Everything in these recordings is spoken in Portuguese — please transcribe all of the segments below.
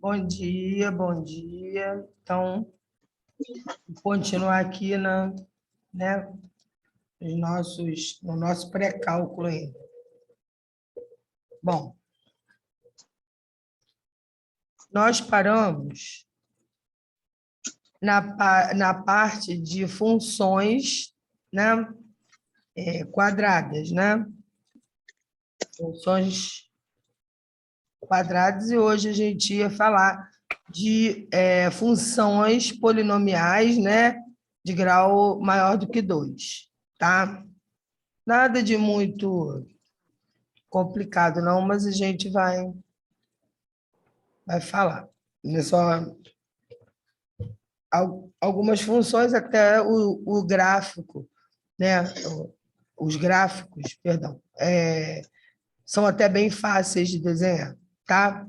Bom dia, bom dia. Então, vou continuar aqui né, no nosso pré-cálculo ainda. Bom, nós paramos na parte de funções, né, quadradas, né? Funções quadradas, e hoje a gente ia falar de funções polinomiais, né, de grau maior do que 2, tá? Nada de muito complicado, não, mas a gente vai falar. É só algumas funções, até o gráfico, né? Os gráficos, perdão, são até bem fáceis de desenhar, tá?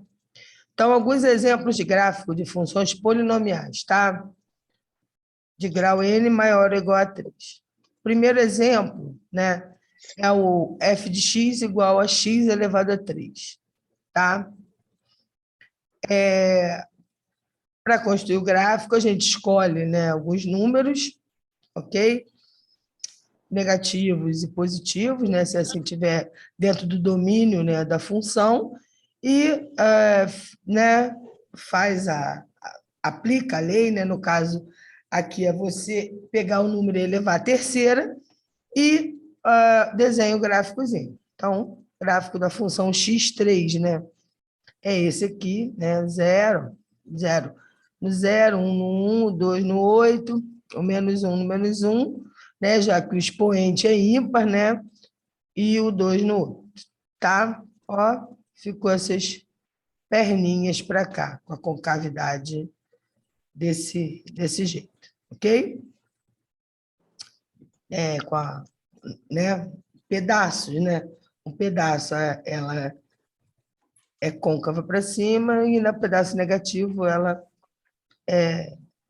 Então, alguns exemplos de gráfico de funções polinomiais, tá? De grau n maior ou igual a 3. Primeiro exemplo, né? É o f de x igual a x elevado a 3, tá? Para construir o gráfico, a gente escolhe, né, alguns números, ok? Negativos e positivos, né, se assim tiver dentro do domínio, né, da função, e né, aplica a lei, né, no caso aqui é você pegar o número e elevar a terceira e desenha o gráficozinho. Então, gráfico da função x3, né, é esse aqui, né, 0, 0 no 0, 1 no 1, 2 no 8, o menos 1 no menos 1, né, já que o expoente é ímpar, né, e o 2 no 8, tá? Ó, ficou essas perninhas para cá, com a concavidade desse jeito, ok? Com a, né, pedaços, né? Um pedaço, ela é côncava para cima e no pedaço negativo ela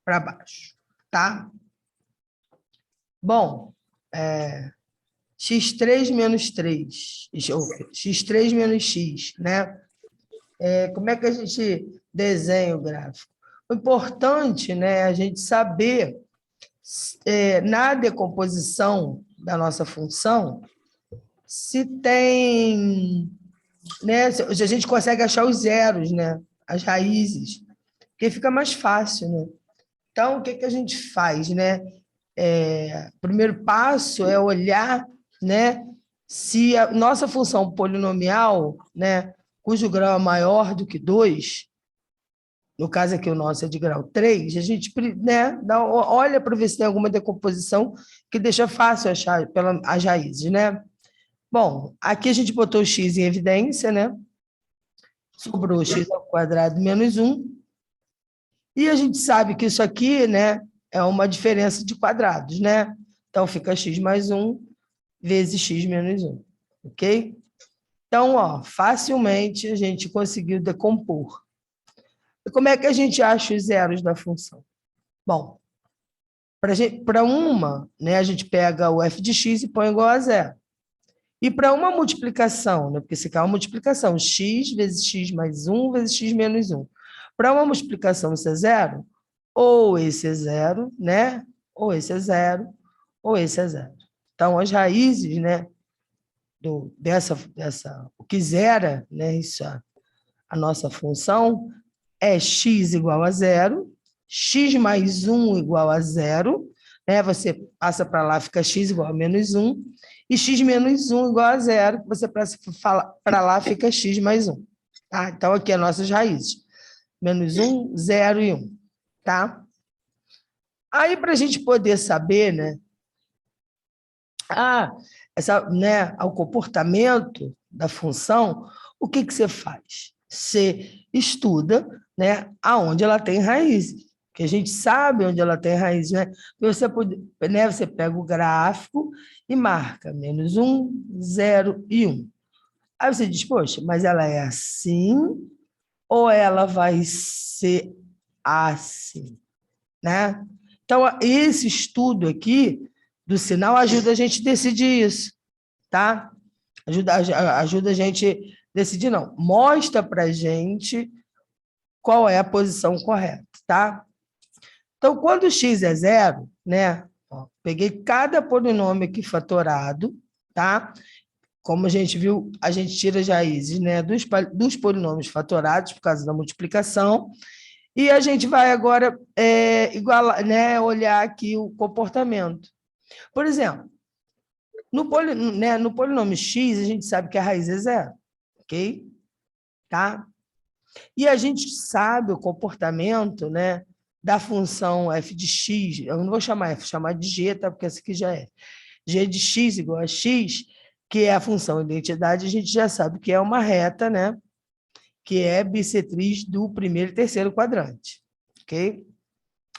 para baixo, tá? Bom, x3 menos 3, x3 menos x, né? Como é que a gente desenha o gráfico? O importante, né, é a gente saber, na decomposição da nossa função, se tem, né, se a gente consegue achar os zeros, né, as raízes, porque fica mais fácil, né? Então, o que que a gente faz, né? O primeiro passo é olhar, né, se a nossa função polinomial, né, cujo grau é maior do que 2, no caso aqui o nosso é de grau 3, a gente, né, olha para ver se tem alguma decomposição que deixa fácil achar as raízes, né? Bom, aqui a gente botou o x em evidência, né? Sobrou x ao quadrado menos 1, e a gente sabe que isso aqui, né, é uma diferença de quadrados, né? Então, fica x mais 1 vezes x menos 1, ok? Então, ó, facilmente a gente conseguiu decompor. E como é que a gente acha os zeros da função? Bom, para uma, né, a gente pega o f de x e põe igual a zero. E para uma multiplicação, né, porque se quer uma multiplicação, x vezes x mais 1 vezes x menos 1. Para uma multiplicação isso é zero, ou esse é zero, né? Ou esse é zero, ou esse é zero. Então, as raízes, né, o que zera, né, isso, a nossa função, é x igual a zero, x mais 1 igual a zero, né? Você passa para lá, fica x igual a menos 1, e x menos 1 igual a zero, você passa para lá, fica x mais 1. Tá? Então, aqui as nossas raízes. Menos 1, 0 e 1. Tá? Aí, para a gente poder saber, né, o comportamento da função, o que você faz? Você estuda, né, aonde ela tem raízes, que a gente sabe onde ela tem raízes, né? Você pega o gráfico e marca menos 1, 0 e 1. Aí você diz, poxa, mas ela é assim ou ela vai ser assim, né? Então, esse estudo aqui do sinal ajuda a gente a decidir isso, tá? Ajuda a gente a decidir, não. Mostra para a gente qual é a posição correta, tá? Então, quando x é zero, né? Ó, peguei cada polinômio aqui fatorado, tá? Como a gente viu, a gente tira as raízes, né, dos polinômios fatorados por causa da multiplicação, e a gente vai agora igualar, né, olhar aqui o comportamento. Por exemplo, no polinômio x, a gente sabe que a raiz é zero, ok? Tá? E a gente sabe o comportamento, né, da função f de x, eu não vou chamar f, vou chamar de g, tá? Porque essa aqui já é. G de x igual a x, que é a função identidade, a gente já sabe que é uma reta, né? Que é bissetriz do primeiro e terceiro quadrante, ok?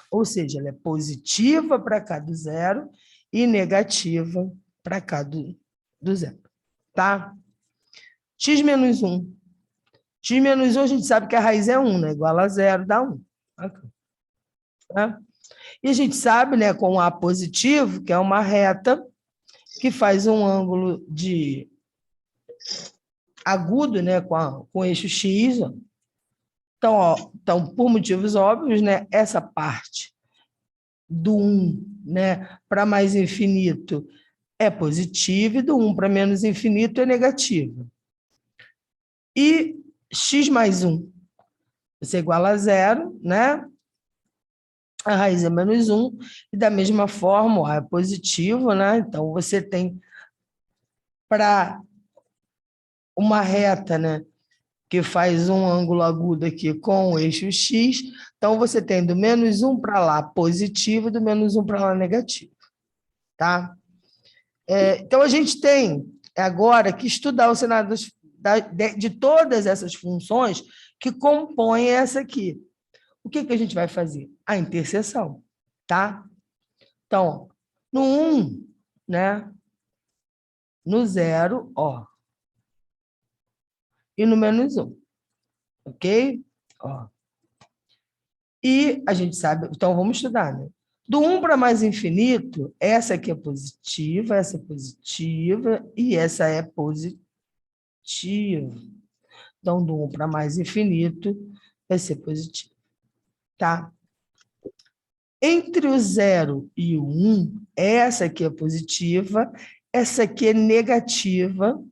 Ou seja, ela é positiva para cá do zero e negativa para cá do zero, tá? X menos 1. X menos 1 a gente sabe que a raiz é 1, né? Igual a zero, dá 1. Tá? E a gente sabe, né, com A positivo, que é uma reta que faz um ângulo de agudo, né, com o eixo X. Ó. Então, por motivos óbvios, né, essa parte do 1, né, para mais infinito é positiva e do 1 para menos infinito é negativa. E x mais 1, isso é igual a zero, né? A raiz é menos 1, e da mesma forma, o A é positivo, né? Então, você tem para uma reta, né, que faz um ângulo agudo aqui com o eixo X, então você tem do menos 1 para lá positivo e do menos 1 para lá negativo, tá? Então, a gente tem agora que estudar o cenário de todas essas funções que compõem essa aqui. O que a gente vai fazer? A interseção, tá? Então, no 1, né? No 0, ó. E no menos 1, ok? Ó. E a gente sabe, então vamos estudar, né? Do 1 para mais infinito, essa aqui é positiva, essa é positiva e essa é positiva. Então, do 1 para mais infinito vai ser positivo, tá? Entre o 0 e o 1, essa aqui é positiva, essa aqui é negativa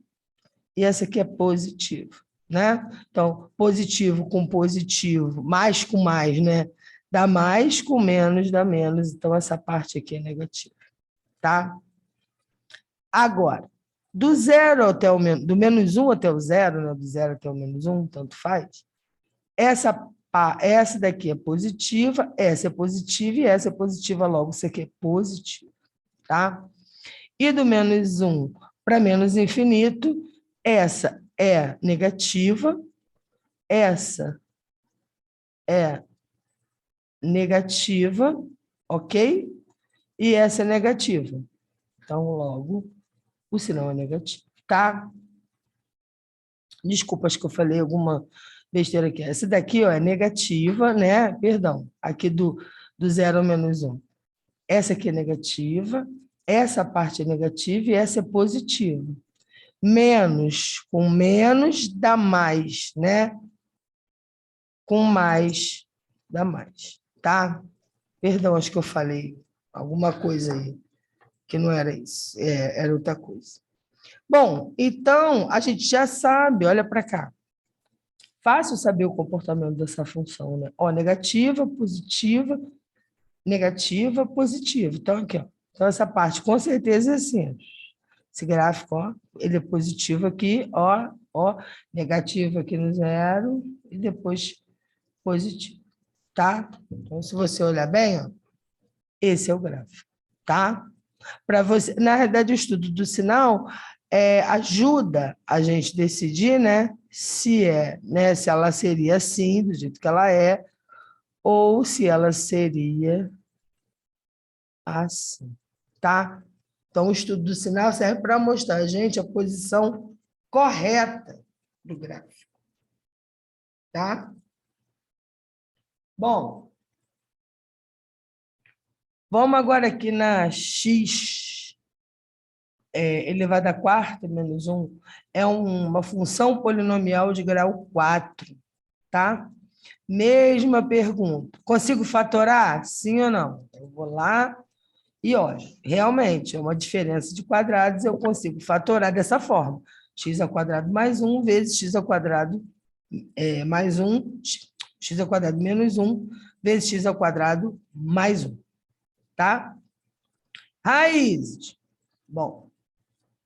e essa aqui é positiva, né? Então, positivo com positivo, mais com mais, né? Dá mais, com menos dá menos, então essa parte aqui é negativa, tá? Agora, do zero até o menos, do menos 1 até o zero, né? Do zero até o menos 1, tanto faz, essa daqui é positiva e essa é positiva, logo isso aqui é positivo, tá? E do menos 1 para menos infinito, essa é negativa, essa é negativa, ok? E essa é negativa. Então, logo, o sinal é negativo, tá? Desculpa, acho que eu falei alguma besteira aqui. Essa daqui, ó, é negativa, né? Perdão, aqui do 0 ao menos 1. Essa aqui é negativa, essa parte é negativa e essa é positiva. Menos com menos dá mais, né? Com mais dá mais, tá? Perdão, acho que eu falei alguma coisa aí que não era isso, era outra coisa. Bom, então a gente já sabe, olha para cá. Fácil saber o comportamento dessa função, né? Ó, negativa, positiva, negativa, positiva. Então, aqui, ó. Então, essa parte com certeza é assim. Esse gráfico, ó, ele é positivo aqui, ó, negativo aqui no zero e depois positivo, tá? Então, se você olhar bem, ó, esse é o gráfico, tá? Para você, na realidade, o estudo do sinal ajuda a gente decidir, né, se ela seria assim, do jeito que ela é, ou se ela seria assim, tá? Então, o estudo do sinal serve para mostrar a gente a posição correta do gráfico, tá? Bom, vamos agora aqui na x elevado à quarta menos 1. É uma função polinomial de grau 4, tá? Mesma pergunta. Consigo fatorar? Sim ou não? Eu vou lá e olha, realmente é uma diferença de quadrados, eu consigo fatorar dessa forma. X ao quadrado mais 1 vezes x ao quadrado mais 1, x ao quadrado menos 1 vezes x ao quadrado mais 1. Tá? Raízes. Bom,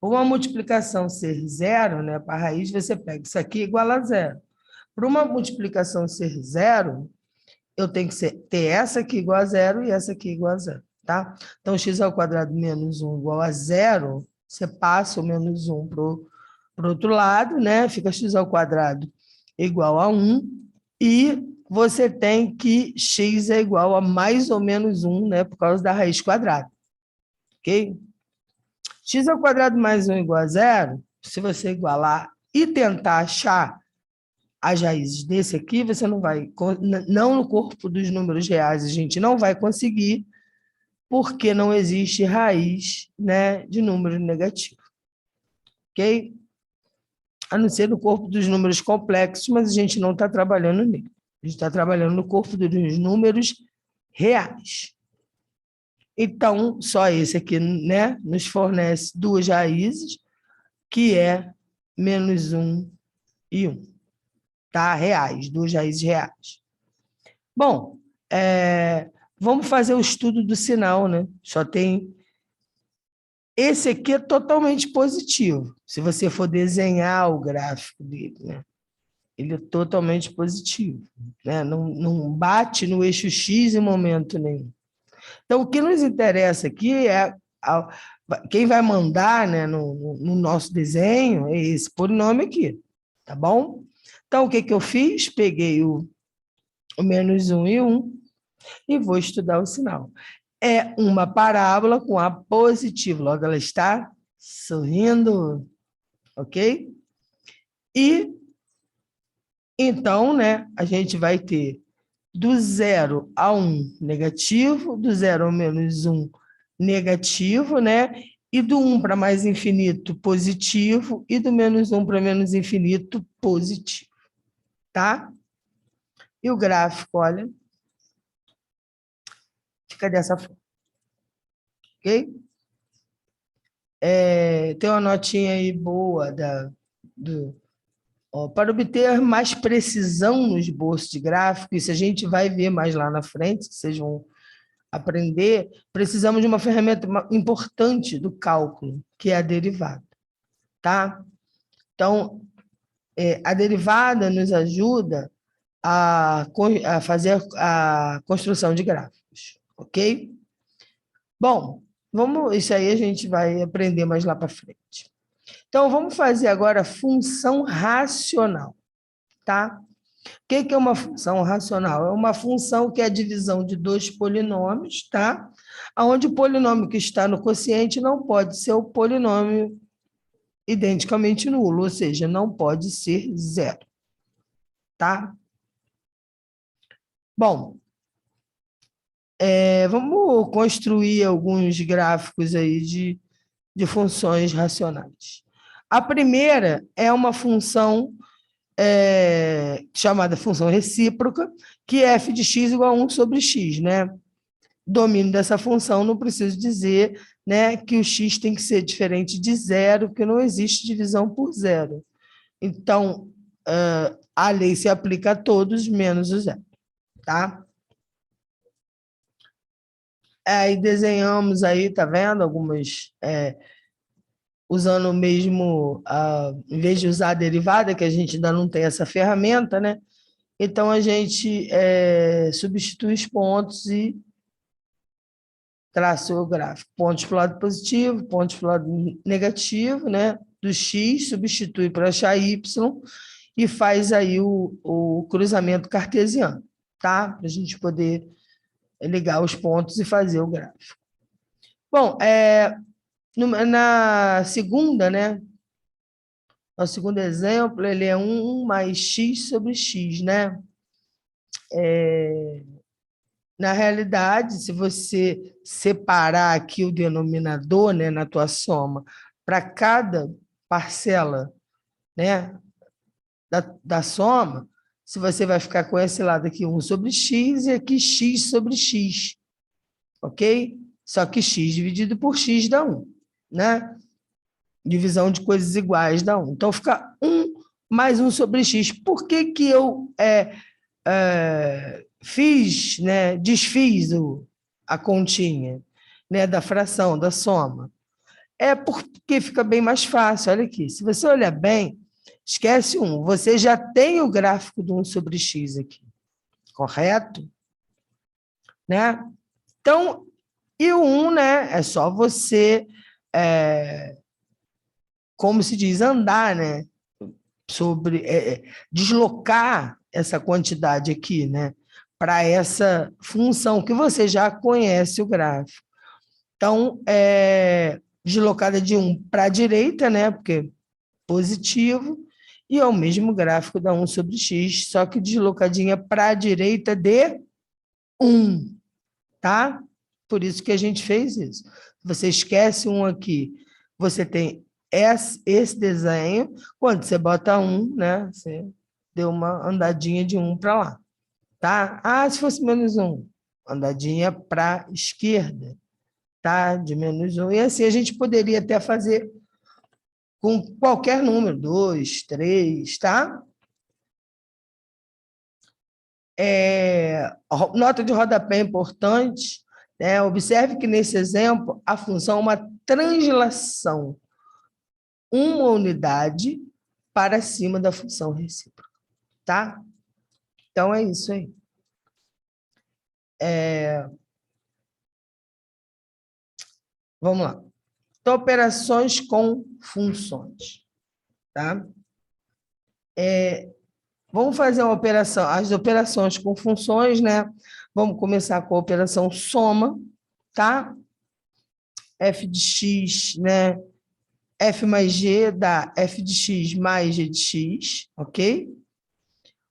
por uma multiplicação ser zero, né, para a raiz, você pega isso aqui igual a zero. Para uma multiplicação ser zero, eu tenho que ter essa aqui igual a zero e essa aqui igual a zero. Tá? Então, x ao quadrado menos 1 igual a zero, você passa o menos 1 para o outro lado, né? Fica x ao quadrado igual a 1, e você tem que x é igual a mais ou menos 1, né? Por causa da raiz quadrada. Ok? X ao quadrado mais 1 igual a zero, se você igualar e tentar achar as raízes desse aqui, você não vai, não no corpo dos números reais, a gente não vai conseguir, porque não existe raiz, né, de número negativo. Ok? A não ser no corpo dos números complexos, mas a gente não está trabalhando nele. A gente está trabalhando no corpo dos números reais. Então, só esse aqui, né, nos fornece duas raízes, que é menos 1 e 1. Tá? Reais, duas raízes reais. Bom, vamos fazer o estudo do sinal, né? Só tem... Esse aqui é totalmente positivo, se você for desenhar o gráfico dele, né? Ele é totalmente positivo, né? Não bate no eixo X em momento nenhum. Então, o que nos interessa aqui é quem vai mandar, né, no nosso desenho é esse polinômio aqui, tá bom? Então, o que eu fiz? Peguei o menos 1 e 1 e vou estudar o sinal. É uma parábola com A positivo, logo ela está sorrindo, ok? E, então, né, a gente vai ter do 0 a 1 negativo, do 0 ao menos 1 negativo, né? E do 1 para mais infinito positivo, e do menos 1 para menos infinito positivo, tá? E o gráfico, olha, fica dessa forma, ok? Tem uma notinha aí boa para obter mais precisão no esboço de gráfico, isso a gente vai ver mais lá na frente, que vocês vão aprender, precisamos de uma ferramenta importante do cálculo, que é a derivada. Tá? Então, a derivada nos ajuda a fazer a construção de gráficos, ok? Bom, isso aí a gente vai aprender mais lá para frente. Então, vamos fazer agora função racional, tá? O que é uma função racional? É uma função que é a divisão de dois polinômios, tá? Onde o polinômio que está no quociente não pode ser o polinômio identicamente nulo, ou seja, não pode ser zero, tá? Bom, vamos construir alguns gráficos aí de funções racionais. A primeira é uma função chamada função recíproca, que é f de x igual a 1 sobre x, né? Domínio dessa função, não preciso dizer, né, que o x tem que ser diferente de zero, porque não existe divisão por zero. Então, a lei se aplica a todos, menos o zero, tá? Aí desenhamos aí, tá vendo? Algumas, usando o mesmo, em vez de usar a derivada, que a gente ainda não tem essa ferramenta, né? Então, a gente substitui os pontos e traça o gráfico. Pontos para o lado positivo, pontos para o lado negativo, né? Do x, substitui para achar y e faz aí o cruzamento cartesiano, tá? Para a gente poder ligar os pontos e fazer o gráfico. Bom, na segunda, né? O segundo exemplo, ele é 1 mais x sobre x, né? Na realidade, se você separar aqui o denominador, né, na tua soma, para cada parcela, né, da soma, se você vai ficar com esse lado aqui 1 sobre x e aqui x sobre x, ok? Só que x dividido por x dá 1, né? Divisão de coisas iguais dá 1. Então, fica 1 mais 1 sobre x. Por que que eu fiz, né, desfiz a continha, né, da fração, da soma? É porque fica bem mais fácil. Olha aqui, se você olhar bem, esquece 1, você já tem o gráfico do 1 sobre x aqui, correto? Né? Então, e o 1, né, é só você, como se diz, andar, né, deslocar essa quantidade aqui, né, para essa função que você já conhece o gráfico. Então, deslocada de 1 para a direita, né, porque positivo, e é o mesmo gráfico da 1 sobre x, só que deslocadinha para a direita de 1, tá? Por isso que a gente fez isso. Você esquece 1 aqui, você tem esse desenho, quando você bota 1, né, você deu uma andadinha de 1 para lá, tá? Ah, se fosse menos 1, andadinha para a esquerda, tá? De menos 1, e assim a gente poderia até fazer com qualquer número, 2, 3, tá? Nota de rodapé importante, né? Observe que nesse exemplo a função é uma translação, uma unidade para cima da função recíproca, tá? Então é isso aí. Vamos lá. Então, operações com funções, tá? Vamos fazer uma operação, as operações com funções, né? Vamos começar com a operação soma, tá? F de x, né? F mais g dá f de x mais g de x, ok?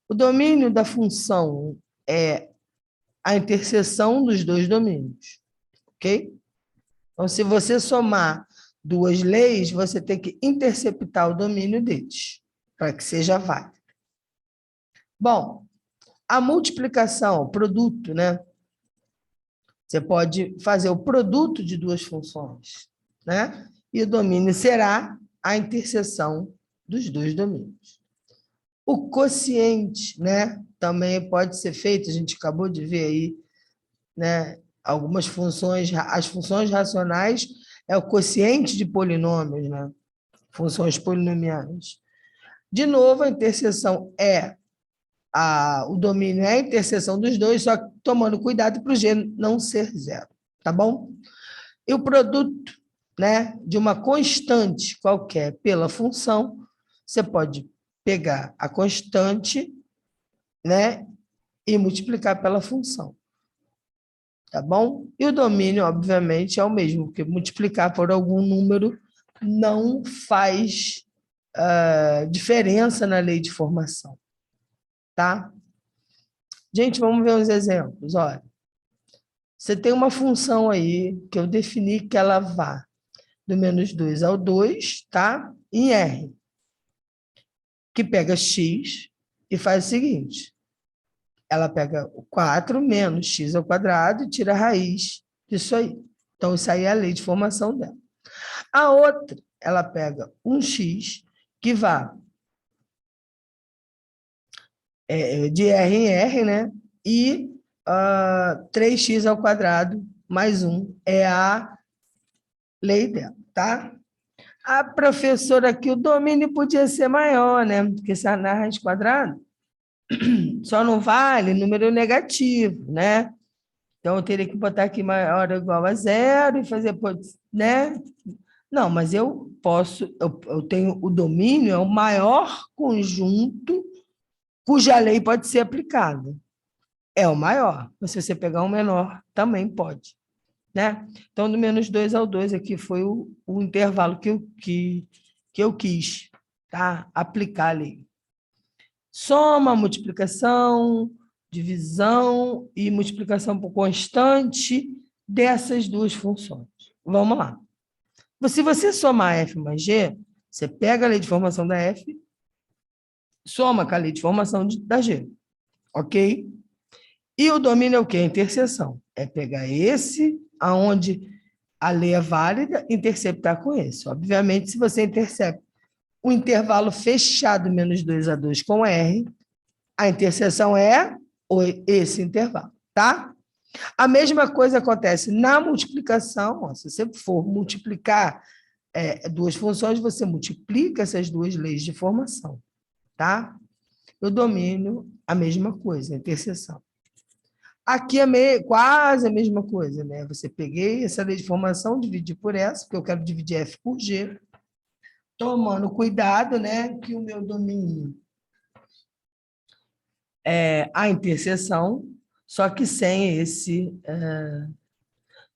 O domínio da função é a interseção dos dois domínios, ok? Então, se você somar duas leis, você tem que interceptar o domínio deles, para que seja válido. Bom, a multiplicação, o produto, né? Você pode fazer o produto de duas funções, né? E o domínio será a interseção dos dois domínios. O quociente, né? Também pode ser feito, a gente acabou de ver aí, né? Algumas funções, as funções racionais é o quociente de polinômios, né? Funções polinomiais. De novo, a interseção o domínio é a interseção dos dois, só que tomando cuidado para o g não ser zero, tá bom? E o produto, né, de uma constante qualquer pela função, você pode pegar a constante, né, e multiplicar pela função, tá bom? E o domínio, obviamente, é o mesmo, porque multiplicar por algum número não faz diferença na lei de formação, tá? Gente, vamos ver uns exemplos. Olha, você tem uma função aí que eu defini que ela vá do menos 2 ao 2, tá? Em R, que pega x e faz o seguinte, ela pega o 4 menos x ao quadrado e tira a raiz disso aí. Então, isso aí é a lei de formação dela. A outra, ela pega um x que vá de R em R, né? E 3x ao quadrado mais 1 é a lei dela, tá? A professora aqui, o domínio podia ser maior, né? Porque se na raiz quadrada só não vale número negativo, né? Então, eu teria que botar aqui maior ou igual a zero e fazer, né? Não, mas eu posso, eu tenho o domínio, é o maior conjunto cuja lei pode ser aplicada. É o maior, mas se você pegar um menor, também pode, né? Então, do menos 2 ao 2 aqui foi o intervalo que eu quis, tá? Aplicar ali. Soma, multiplicação, divisão e multiplicação por constante dessas duas funções. Vamos lá. Se você somar f mais g, você pega a lei de formação da f soma com a lei de formação da G, ok? E o domínio é o quê? A interseção. É pegar esse, aonde a lei é válida, interceptar com esse. Obviamente, se você intercepta o intervalo fechado menos 2 a 2 com R, a interseção é esse intervalo, tá? A mesma coisa acontece na multiplicação. Ó, se você for multiplicar duas funções, você multiplica essas duas leis de formação, tá? Eu domino a mesma coisa, a interseção. Aqui é quase a mesma coisa, né? Você peguei essa lei de formação, dividi por essa, porque eu quero dividir F por G, tomando cuidado, né, que o meu domínio é a interseção, só que sem esse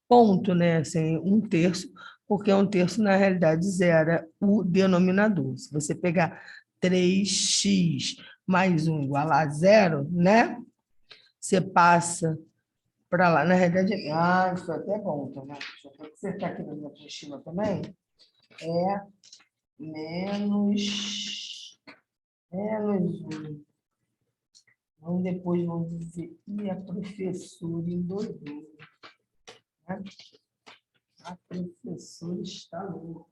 ponto, né, sem um terço, porque um terço, na realidade, zera o denominador. Se você pegar 3x mais 1 igual a zero, né, você passa para lá. Na realidade, isso é até bom, tá, né? Deixa eu acertar aqui na minha apostila também. É menos 1. Então, depois vão dizer, e a professora endoidou, né? A professora está louca,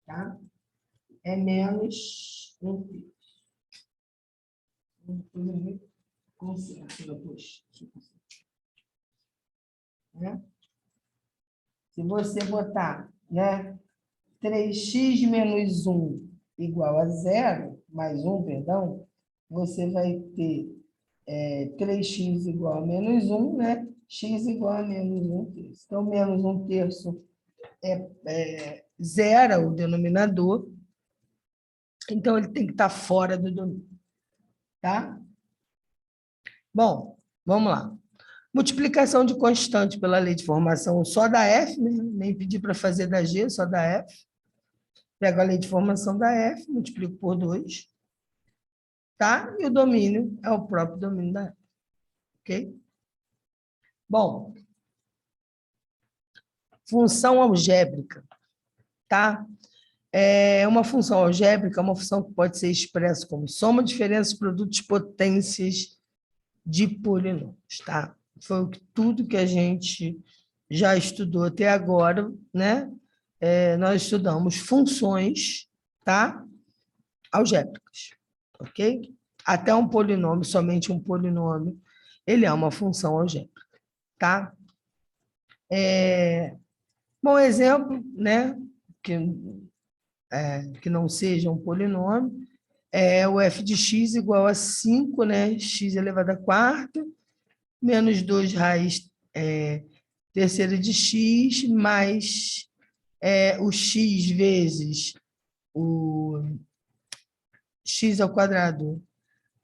tá? É menos 1. Né? Se você botar, né, 3x menos 1 igual a 0, mais 1, perdão, você vai ter 3x igual a menos 1, né? X igual a menos 1 terço. Então, menos 1 terço zera o denominador, então ele tem que estar fora do domínio, tá? Bom, vamos lá. Multiplicação de constante pela lei de formação só da F, né? Nem pedi para fazer da G, só da F. Pego a lei de formação da F, multiplico por 2, tá? E o domínio é o próprio domínio da F, ok? Bom, função algébrica, tá? Uma função algébrica é uma função que pode ser expressa como soma, diferenças, produtos, potências de polinômios, tá? Foi tudo que a gente já estudou até agora, né? Nós estudamos funções, tá? Algébricas, ok? Até um polinômio, somente um polinômio, ele é uma função algébrica, tá? Bom exemplo, né? Que não seja um polinômio, é o f de x igual a 5, né? X elevado à quarta, menos 2 raiz terceira de x, mais o x vezes o x ao quadrado,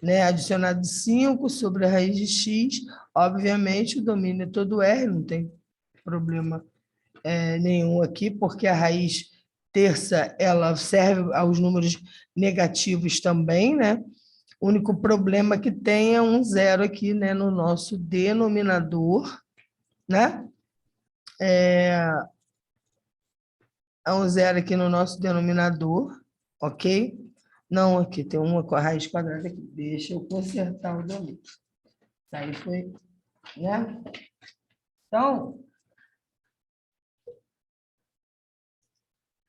né? Adicionado 5 sobre a raiz de x. Obviamente, o domínio é todo R, não tem problema nenhum aqui, porque a raiz terça ela serve aos números negativos também, né? O único problema que tem é um zero aqui, né, no nosso denominador, né? É um zero aqui no nosso denominador, ok? Não, aqui tem uma com a raiz quadrada aqui. Deixa eu consertar o domínio. Isso aí foi, né? Então,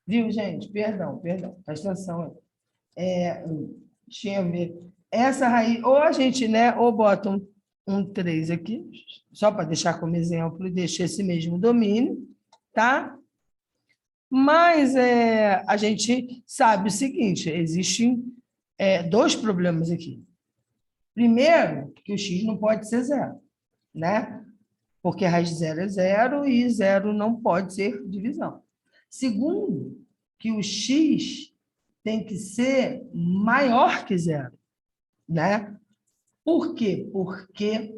viu, gente? Perdão, presta atenção aí. Deixa eu ver. Essa raiz, ou a gente, né, ou bota um 3 aqui, só para deixar como exemplo, e deixa esse mesmo domínio, tá? Mas a gente sabe o seguinte, existem dois problemas aqui. Primeiro, que o x não pode ser zero, né? Porque a raiz de zero é zero e zero não pode ser divisão. Segundo, que o x tem que ser maior que zero, né? Por quê? Porque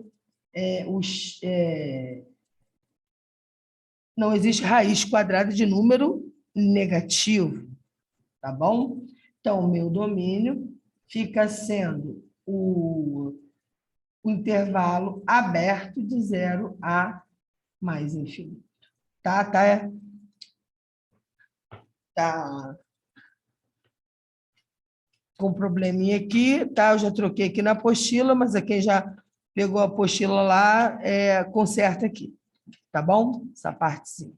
não existe raiz quadrada de número negativo, tá bom? Então, o meu domínio fica sendo o intervalo aberto de 0 a mais infinito. Tá com um probleminha aqui, tá? Eu já troquei aqui na apostila, mas a quem já pegou a apostila lá, conserta aqui, tá bom? Essa partezinha.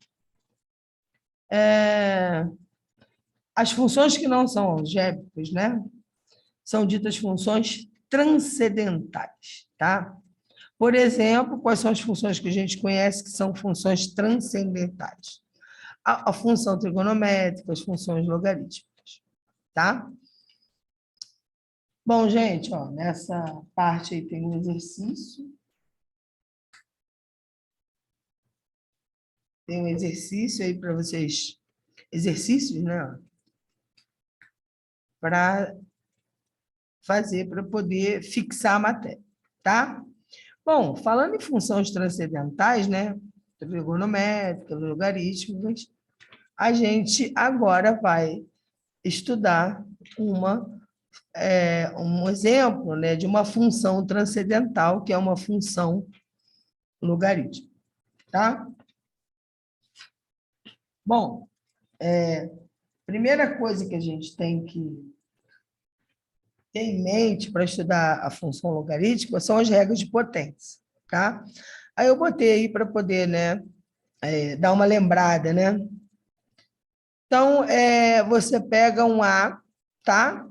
As funções que não são algébricas, né? São ditas funções transcendentais, tá? Por exemplo, quais são as funções que a gente conhece que são funções transcendentais? A função trigonométrica, as funções logarítmicas, tá? Bom, gente, ó, nessa parte aí tem um exercício. Tem um exercício aí para vocês, exercícios, né? Para fazer, para poder fixar a matéria, tá? Bom, falando em funções transcendentais, né? Trigonométricas, logarítmicas, a gente agora vai estudar um exemplo, né, de uma função transcendental, que é uma função logarítmica, tá? Bom, primeira coisa que a gente tem que ter em mente para estudar a função logarítmica são as regras de potência, tá? Aí eu botei aí para poder, né, dar uma lembrada, né? Então, você pega um A, tá?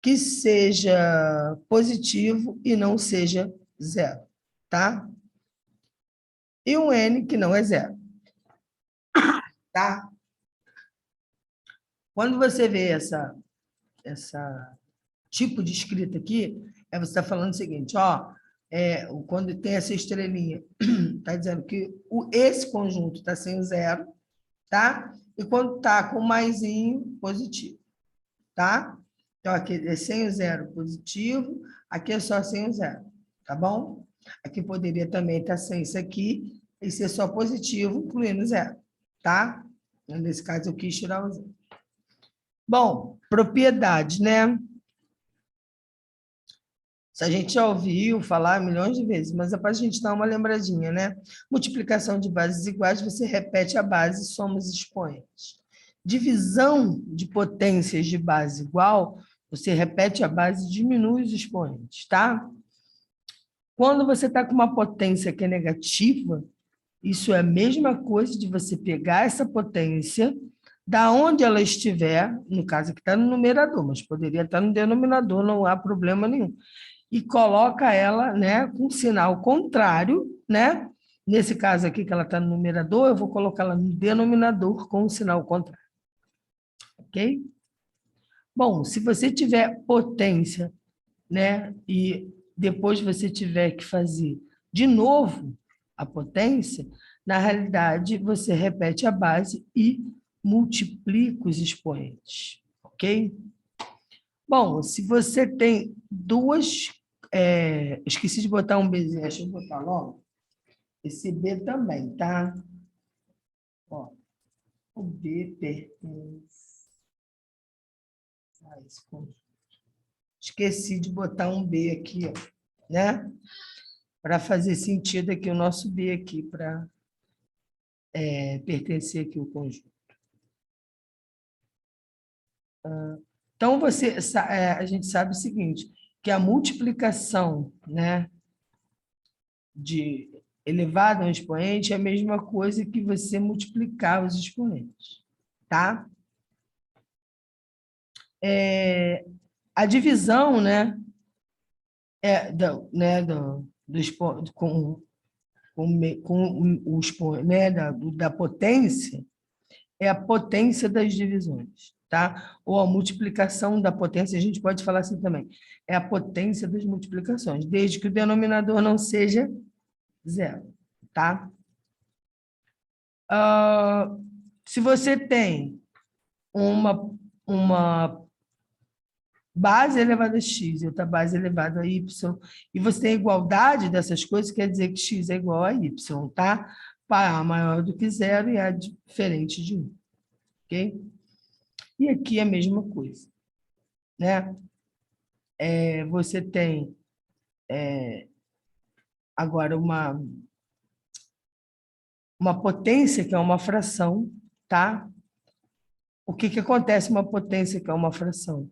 Que seja positivo e não seja zero, tá? E um N que não é zero, tá? Quando você vê essa tipo de escrita aqui, você está falando o seguinte, ó, quando tem essa estrelinha, está dizendo que esse conjunto está sem o zero, tá? E quando está com maisinho, positivo, tá? Então, aqui é sem o zero positivo, aqui é só sem o zero, tá bom? Aqui poderia também estar sem isso aqui e ser só positivo, incluindo zero, tá? Nesse caso, eu quis tirar o zero. Bom, propriedade, né? Isso a gente já ouviu falar milhões de vezes, mas é para a gente dar uma lembradinha, né? Multiplicação de bases iguais, você repete a base e soma os expoentes. Divisão de potências de base igual, você repete a base e diminui os expoentes, tá? Quando você está com uma potência que é negativa, isso é a mesma coisa de você pegar essa potência, da onde ela estiver, no caso aqui está no numerador, mas poderia estar no denominador, não há problema nenhum, e coloca ela, né, com sinal contrário, né? Nesse caso aqui que ela está no numerador, eu vou colocar ela no denominador com o sinal contrário. Ok? Bom, se você tiver potência, né, e depois você tiver que fazer de novo a potência, na realidade, você repete a base e multiplica os expoentes, ok? Bom, se você tem duas... esqueci de botar um Bzinho, deixa eu botar logo. Esse B também, tá? Ó, o B pertence a esse conjunto. Esqueci de botar um B aqui, ó, né? Para fazer sentido aqui o nosso B aqui, para pertencer aqui ao conjunto. Então, a gente sabe o seguinte, que a multiplicação, né, de elevado a um expoente é a mesma coisa que você multiplicar os expoentes, tá? A divisão, né, com o expoente, né, da potência, é a potência das divisões, tá? Ou a multiplicação da potência, a gente pode falar assim também, é a potência das multiplicações, desde que o denominador não seja zero, tá? Se você tem uma base elevada a x e outra base elevada a y, e você tem igualdade dessas coisas, quer dizer que x é igual a y, tá? Para A maior do que zero e A diferente de 1, ok? E aqui é a mesma coisa, né? Você tem agora uma potência que é uma fração, tá? O que acontece uma potência que é uma fração?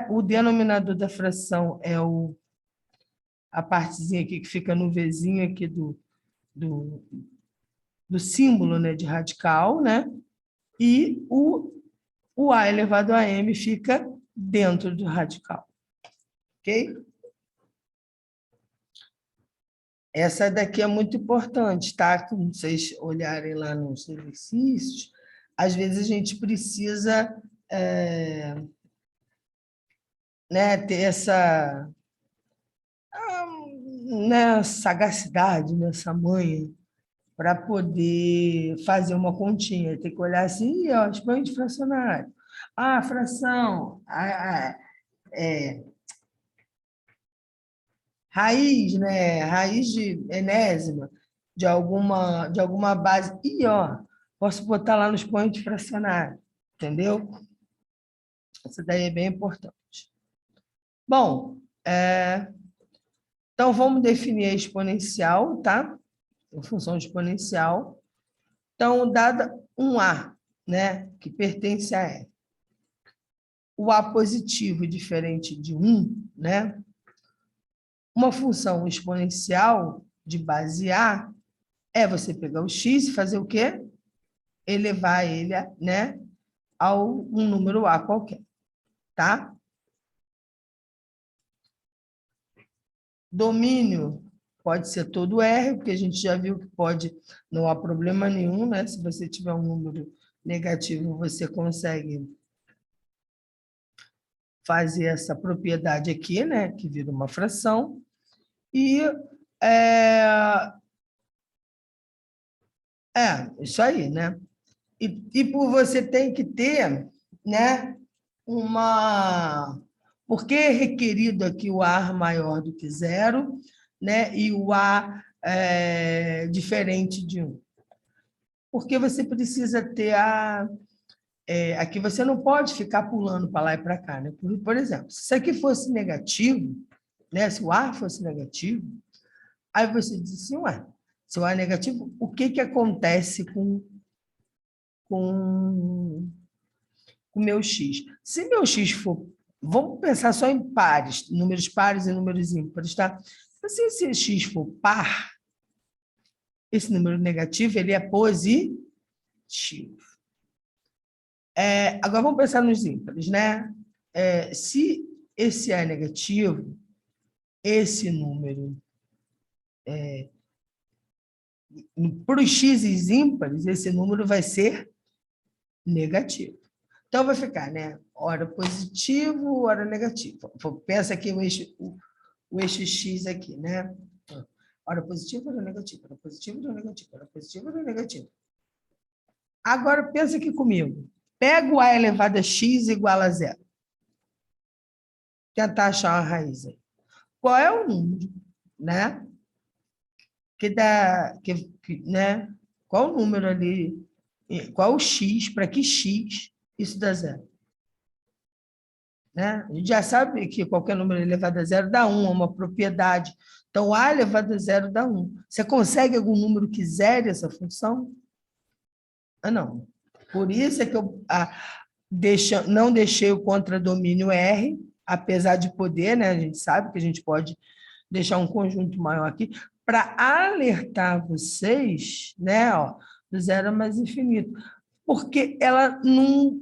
o denominador da fração é a partezinha aqui que fica no Vzinho aqui do símbolo, né, de radical, né? E o A elevado a M fica dentro do radical. Ok? Essa daqui é muito importante, tá? Como vocês olharem lá nos exercícios, às vezes a gente precisa né, ter essa né, sagacidade, né, essa manha, para poder fazer uma continha. Tem que olhar assim, ó, expoente fracionário. Ah, fração, raiz, né? Raiz de enésima de alguma base. E, ó, posso botar lá no expoente fracionário, entendeu? Isso daí é bem importante. Bom, então vamos definir a exponencial, tá? A função exponencial. Então, dada um A, né, que pertence a R, o A positivo diferente de 1, né? Uma função exponencial de base A é você pegar o x e fazer o quê? Elevar ele, né, ao um número A qualquer, tá? Domínio pode ser todo R, porque a gente já viu que pode, não há problema nenhum, né? Se você tiver um número negativo, você consegue fazer essa propriedade aqui, né, que vira uma fração. E isso aí, né? E por você tem que ter, né, porque é requerido aqui o A maior do que zero, né, e o A diferente de 1. Porque você precisa ter aqui você não pode ficar pulando para lá e para cá, né? Por exemplo, se isso aqui fosse negativo, né, se o A fosse negativo, aí você diz assim, ué, se o A é negativo, o que acontece com o meu x? Se meu x for... Vamos pensar só em pares, números pares e números ímpares, tá? Se esse x for par, esse número negativo ele é positivo. Agora vamos pensar nos ímpares, né? Se esse é negativo, esse número para os x ímpares, esse número vai ser negativo. Então, vai ficar, né? Hora positivo, hora negativo. Pensa aqui o eixo x aqui, né? Hora positiva, hora negativa, hora positiva, hora negativa, hora positiva, hora negativa. Agora, pensa aqui comigo. Pega o a elevado a x igual a zero. Tentar achar uma raiz aí. Qual é o número, né? Né? Qual o número ali? Qual o x? Para que x isso dá zero? Né? A gente já sabe que qualquer número elevado a zero dá 1, é uma propriedade. Então, a elevado a zero dá 1. Você consegue algum número que zere essa função? Não. Por isso é que eu não deixei o contradomínio R, apesar de poder, né? A gente sabe que a gente pode deixar um conjunto maior aqui, para alertar vocês, né, ó, do zero mais infinito. Porque ela não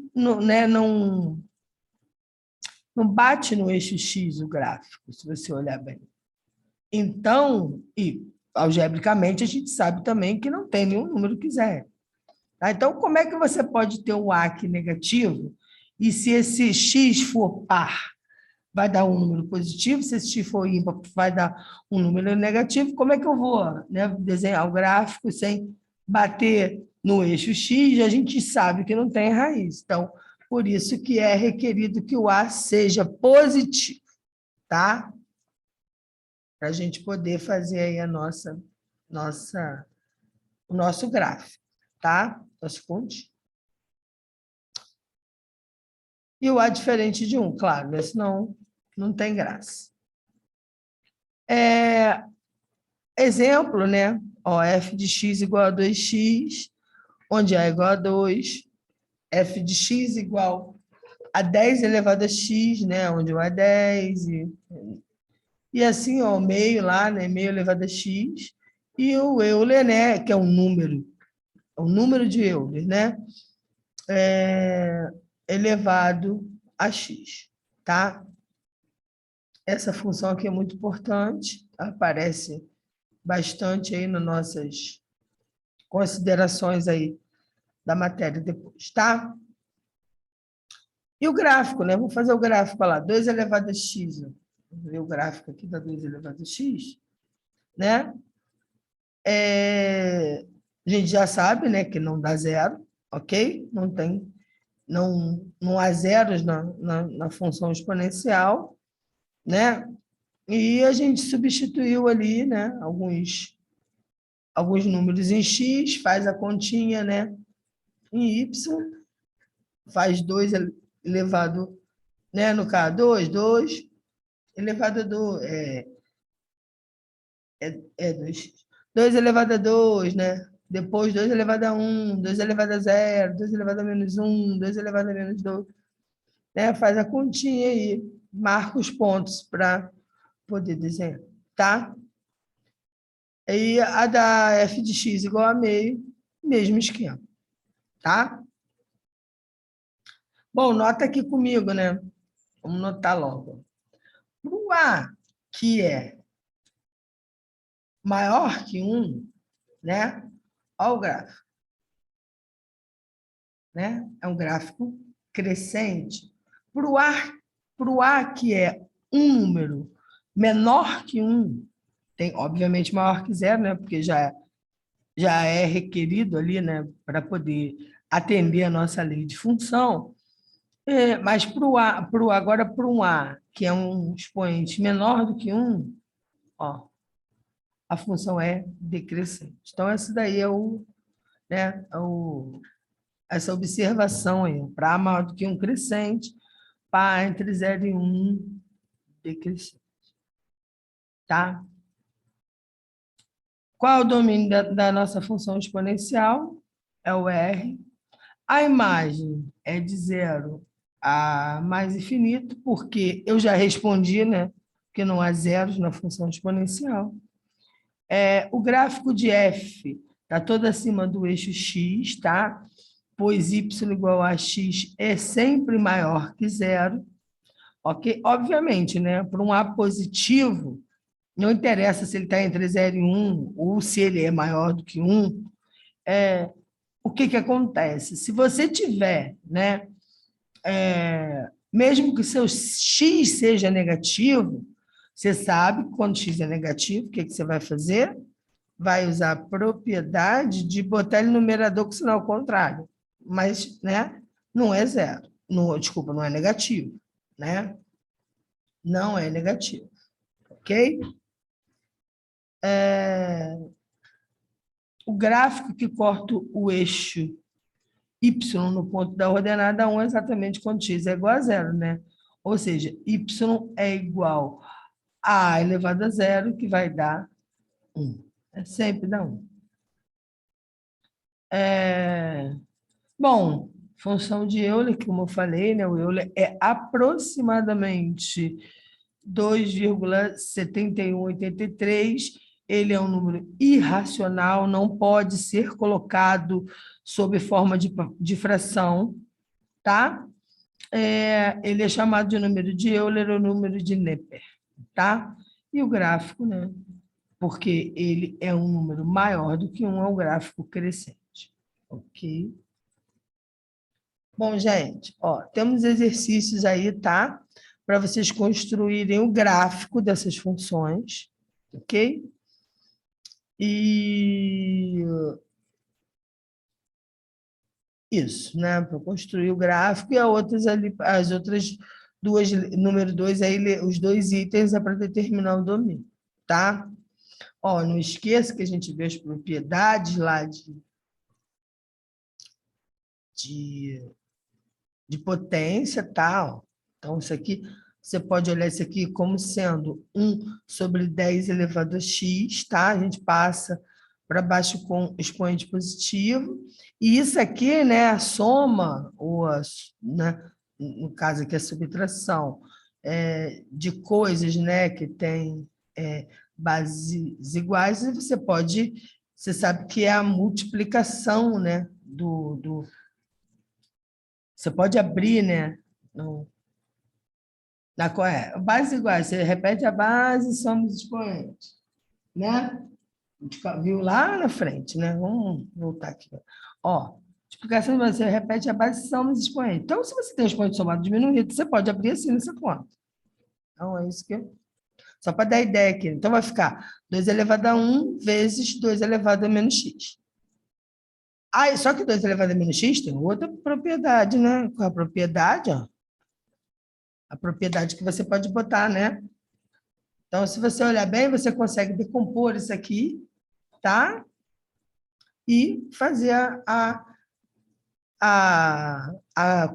bate no eixo X o gráfico, se você olhar bem. Então, algebricamente, a gente sabe também que não tem nenhum número que zere. Tá? Então, como é que você pode ter um A aqui negativo e se esse X for par, vai dar um número positivo, se esse X for ímpar, vai dar um número negativo, como é que eu vou, né, desenhar o gráfico sem bater no eixo X? A gente sabe que não tem raiz. Então, por isso que é requerido que o A seja positivo, tá? Para a gente poder fazer aí o nosso gráfico, tá? Nosso fonte. E o A diferente de 1, claro, né? Senão não tem graça. Exemplo, né? Ó, f de x igual a 2x, onde A é igual a 2, f de x igual a 10 elevado a x, né? Onde o A é 10, e assim, ó, o meio lá, né? Meio elevado a x, e o Euler, né? Que é um número, o número de Euler, né? Elevado a x, tá? Essa função aqui é muito importante, aparece bastante aí nas nossas considerações aí da matéria depois, tá? E o gráfico, né? Vou fazer o gráfico lá, 2 elevado a x. Vamos ver o gráfico aqui da 2 elevado a x, né? A gente já sabe, né, que não dá zero, ok? Não há zeros na função exponencial, né? E a gente substituiu ali, né, alguns números em x, faz a continha, né, em y, faz 2 elevado, né, no caso, 2 elevado a 2, 2 elevado a 2, né? Depois 2 elevado a 1, 2 elevado a 0, 2 elevado a menos 1, 2 elevado a menos 2, né? Faz a continha aí, marca os pontos para poder desenhar, tá? E a da f de x igual a meio, mesmo esquema, tá? Bom, nota aqui comigo, né? Vamos notar logo. O A, que é maior que 1, né? Olha o gráfico, né? É um gráfico crescente. Para o A, que é um número menor que 1, tem, obviamente, maior que 0, né? Porque já é requerido ali, né? Para poder atender a nossa lei de função. Mas agora, para um A, que é um expoente menor do que 1, ó, a função é decrescente. Então, essa daí né, essa observação aí, para A maior do que 1 crescente, para entre 0 e 1 decrescente. Tá? Qual é o domínio da nossa função exponencial? É o R. A imagem é de 0 a mais infinito, porque eu já respondi, né? Porque não há zeros na função exponencial. O gráfico de f está todo acima do eixo x, tá? Pois y igual a x é sempre maior que 0. Ok? Obviamente, né? Para um A positivo, não interessa se ele está entre 0 e 1, ou se ele é maior do que 1. O que acontece? Se você tiver, né? Mesmo que seu x seja negativo, você sabe que quando x é negativo, o que você vai fazer? Vai usar a propriedade de botar ele no numerador com sinal contrário. Mas, né? Não é zero. Desculpa, não é negativo, né? Não é negativo, ok? O gráfico que corta o eixo y no ponto da ordenada 1 é exatamente quando x é igual a zero, né? Ou seja, y é igual a elevado a zero, que vai dar 1. É sempre dá 1. Bom, função de Euler, como eu falei, né? O Euler é aproximadamente 2,7183. Ele é um número irracional, não pode ser colocado sob forma de fração, tá? Ele é chamado de número de Euler ou número de Neper, tá? E o gráfico, né? Porque ele é um número maior do que 1, é um gráfico crescente, ok? Bom, gente, ó, temos exercícios aí, tá? Para vocês construírem o gráfico dessas funções, ok? E isso, né? Para construir o gráfico e as outras duas, número 2, aí, os 2 itens é para determinar o domínio, tá? Ó, não esqueça que a gente vê as propriedades lá de potência, tá? Então, isso aqui, você pode olhar isso aqui como sendo 1 sobre 10 elevado a x, tá? A gente passa para baixo com expoente positivo. E isso aqui, né, a soma, né, no caso aqui a subtração, de coisas, né, que têm bases iguais, e você sabe que é a multiplicação, né, você pode abrir, né, base iguais, você repete a base, soma os expoentes, né? A gente viu lá na frente, né? Vamos voltar aqui. Ó, multiplicação, você repete a base, soma os expoentes. Então, se você tem um expoente somado diminuído, você pode abrir assim nessa conta. Então, é isso que só para dar ideia aqui. Então, vai ficar 2 elevado a 1 vezes 2 elevado a menos x. Só que 2 elevado a menos x tem outra propriedade, né? Qual é a propriedade? Ó? A propriedade que você pode botar, né? Então, se você olhar bem, você consegue decompor isso aqui, tá? E fazer a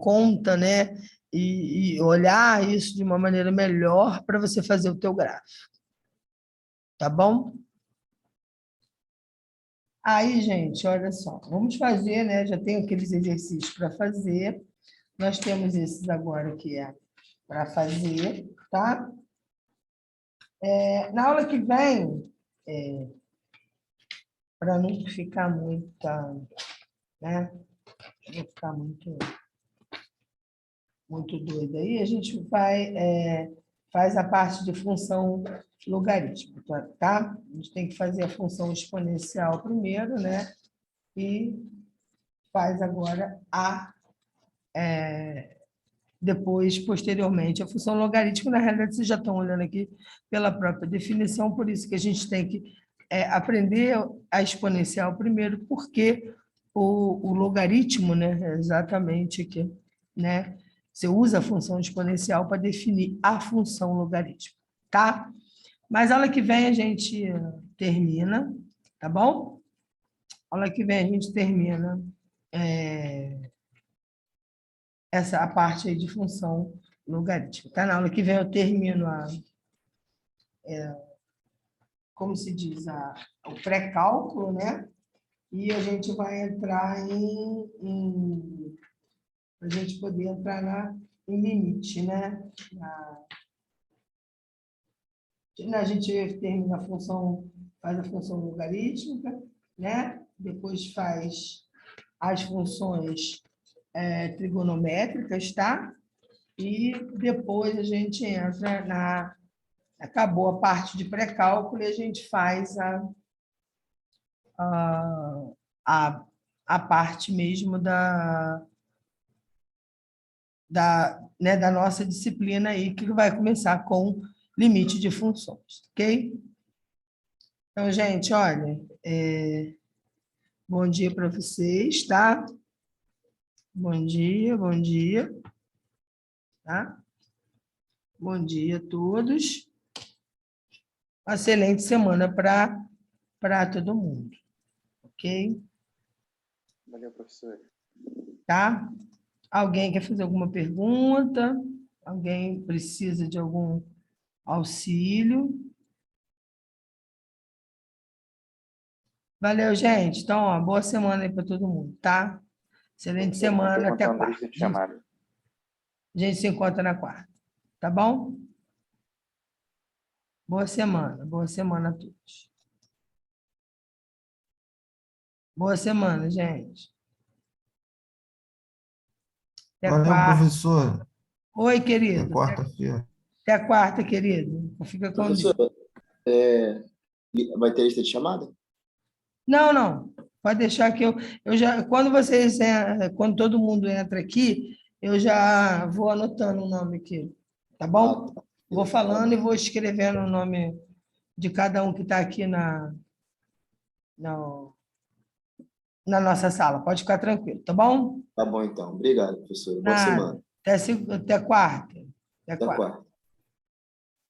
conta, né? E olhar isso de uma maneira melhor para você fazer o teu gráfico. Tá bom? Aí, gente, olha só. Vamos fazer, né? Já tenho aqueles exercícios para fazer. Nós temos esses agora que é para fazer, tá? Na aula que vem, para não ficar muita, né? Não ficar muito doida aí, a gente faz a parte de função logarítmica, tá? A gente tem que fazer a função exponencial primeiro, né? E faz agora depois, posteriormente, a função logarítmica. Na realidade, vocês já estão olhando aqui pela própria definição, por isso que a gente tem que aprender a exponencial primeiro, porque o logaritmo, né, é exatamente aqui, né? Você usa a função exponencial para definir a função logarítmica, tá? Mas aula que vem a gente termina, tá bom? Aula que vem a gente termina a parte aí de função logarítmica, tá? Na aula que vem eu termino como se diz, o pré-cálculo, né? E a gente vai entrar para a gente poder entrar em limite, né? A gente termina faz a função logarítmica, né? Depois faz as funções trigonométricas, tá? E depois a gente entra acabou a parte de pré-cálculo e a gente faz a parte mesmo né, da nossa disciplina aí, que vai começar com limite de funções, ok? Então, gente, olha, bom dia para vocês, tá? Bom dia, tá? Bom dia a todos. Uma excelente semana para todo mundo, ok? Valeu, professor. Tá? Alguém quer fazer alguma pergunta? Alguém precisa de algum auxílio? Valeu, gente. Então, ó, boa semana aí para todo mundo, tá? Excelente semana, até quarta. A gente se encontra na quarta, tá bom? Boa semana a todos. Boa semana, gente. Até Valeu, quarta. professor. Oi, querido. Até quarta-feira. Até quarta, querido. Fica com Deus. Professor, vai ter lista de chamada? Não. Pode deixar que eu já... Quando todo mundo entra aqui, eu já vou anotando o nome aqui, tá bom? Tá. Vou falando e vou escrevendo o nome de cada um que está aqui na nossa sala. Pode ficar tranquilo, tá bom? Tá bom, então. Obrigado, professor. Boa Nada. semana. Até quarta. Até quarta.